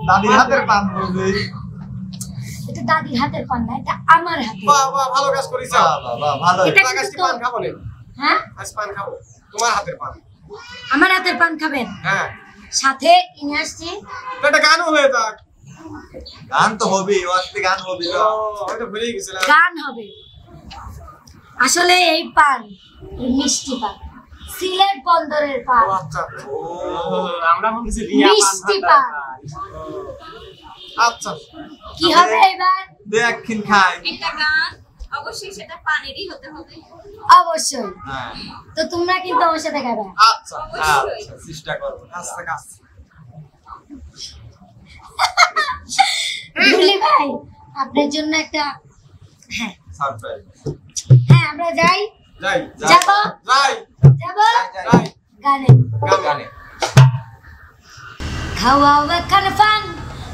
দাদির হাতের পান বুঝি এটা দাদির হাতের পান না, এটা আমার হাতে। বাহ বাহ, ভালো কাজ করিস। বাহ ভালো। এটা আজ কিন্তু পান খাবো না। হ্যাঁ আজ পান খাবো, তোমার হাতের পান। আমার হাতের পান খাবেন? হ্যাঁ, সাথে নিয়ে আসছি তো এটা গানও হয়ে যাক। গান তো হবে, ওয়াস্তে গান হবে তো। আমি তো ভুলেই গেছিলাম। গান হবে। আসলে এই পান এই মিষ্টি পান, সিলেট বন্দরের পান, ও আচ্ছা ও আমরা মনে হচ্ছে রিয়া মিষ্টি পান। আচ্ছা, কি হবে এবার? দেখখিন খাই। একটা গান অবশ্যই সেটা পানেরই হতে হবে। অবশ্যই। হ্যাঁ তো তোমরা কিন্তু আমার সাথে খাবে। আচ্ছা অবশ্যই। আচ্ছা চেষ্টা করব। আচ্ছা কাজ। দুলি ভাই আপনার জন্য একটা হ্যাঁ সারপ্রাইজ। হ্যাঁ আমরা যাই যাই যাব যাই যাব যাই গানে গানে খাওয়া খান ফান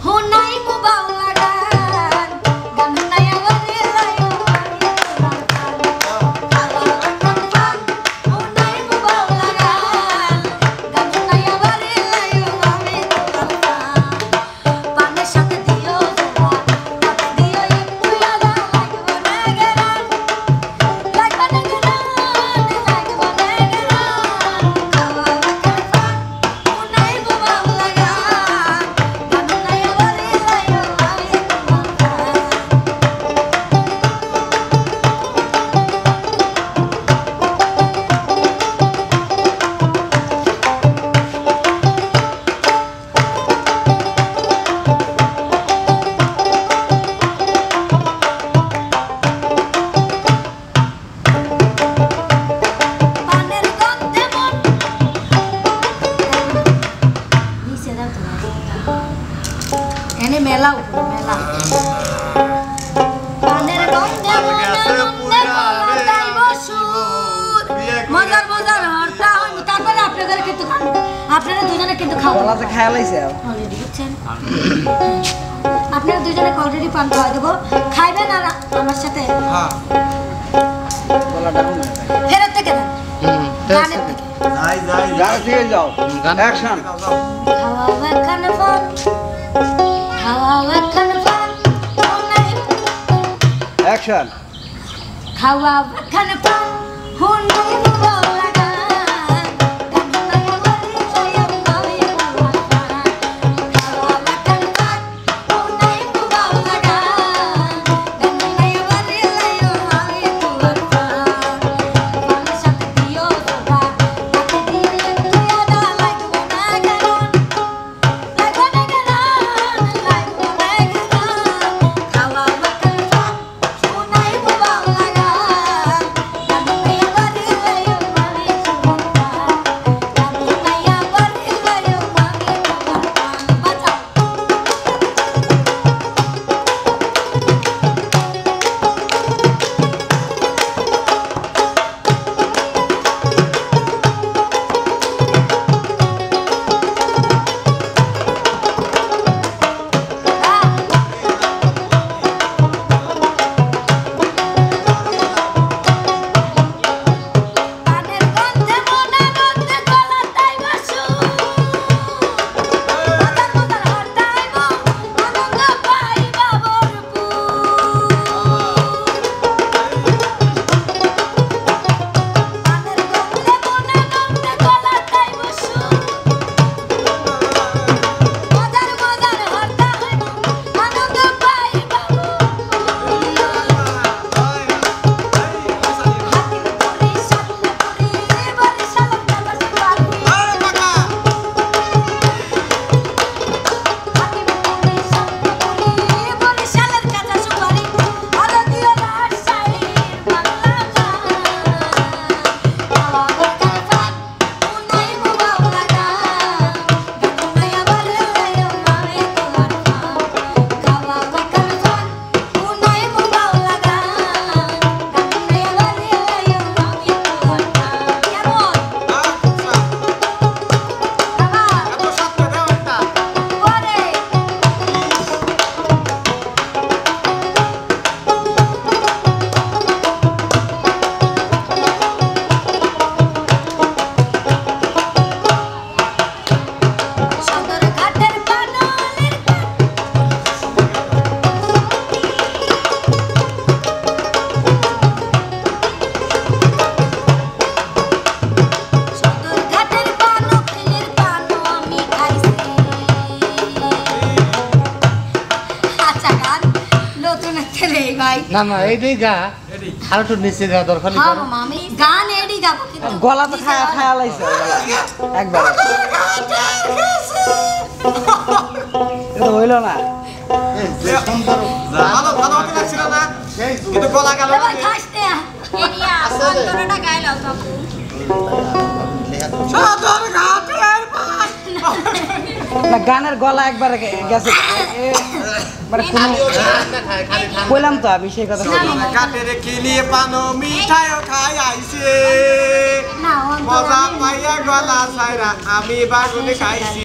হুনাই মুবাল লাগান গান নাই আমারে লাইও খাওয়া খান ফান হুনাই মুবাল লাগান গান নাই আমারে লাইও আমি পানের সাথে দিও জোড়া তাতে দিও একটু লাগা লাগবে না গেরান লাগবে না গেরান লাগবে না গেরান খাওয়া খান ফান হুনাই মুবাল লাগান গান নাই আমারে লাইও আমি পানের গন্ধে মন নিচে দাও তো এনে মেলাও মেলা পানের গন্ধে মন আনন্দে গলা গাইব সুর মজার মজার হরতা হইব তারপরে আপনাদের কিন্তু আপনারা দুজনে কিন্তু খাওয়া গলাতে খেয়াল আইছে অলরেডি বুঝছেন আপনারা দুজনে অলরেডি পান খাওয়া দেবো খাইবেন আর আমার সাথে হ্যাঁ গলাটা কমে ফেরত থেকে দেন গানের থেকে যাই যাই যাও দিয়ে যাও অ্যাকশন যাও যাও খাওয়া খান ফান খাওয়া খান ফান অ্যাকশন খাওয়া খান ফান হুনাই মুবাল লাগান গান নাই আমারে লাইও আমি মুবাল খাওয়া খান ফান হুনাই মুবাল লাগান গান নাই আমারে লাইও আমি মুবাল পানের সাথে দিও জোড়া তাতে দিও একটু আদা লাগবে না গেরান লাগবে না গেরান লাগবে না গেরান খাওয়া খান ফান হুনাই মুবাল লাগান গান রে ভাই না না এইটাই গা আর একটু নিচে গা দরকার নেই হ্যাঁ মামা আমি গান এডি গাবো কিন্তু গলা তো খায়া লাইছে একবার এটা তো হইল না ভালো ভালো হতে লাগছিল না কিন্তু গলা গেল ভাই খাস নে এরিয়া অন্তরটা গাইলাও তখন সাদর ঘাটের পাশ না গানের গলা একবার গেছে মানে কোনো কইলাম তো আমি সেই কথা ঘাটের খিলিয়ে পানো মিঠাইও খাই আইছে না মজা পাইয়া গলা ছাইরা আমি বাগুনে খাইছি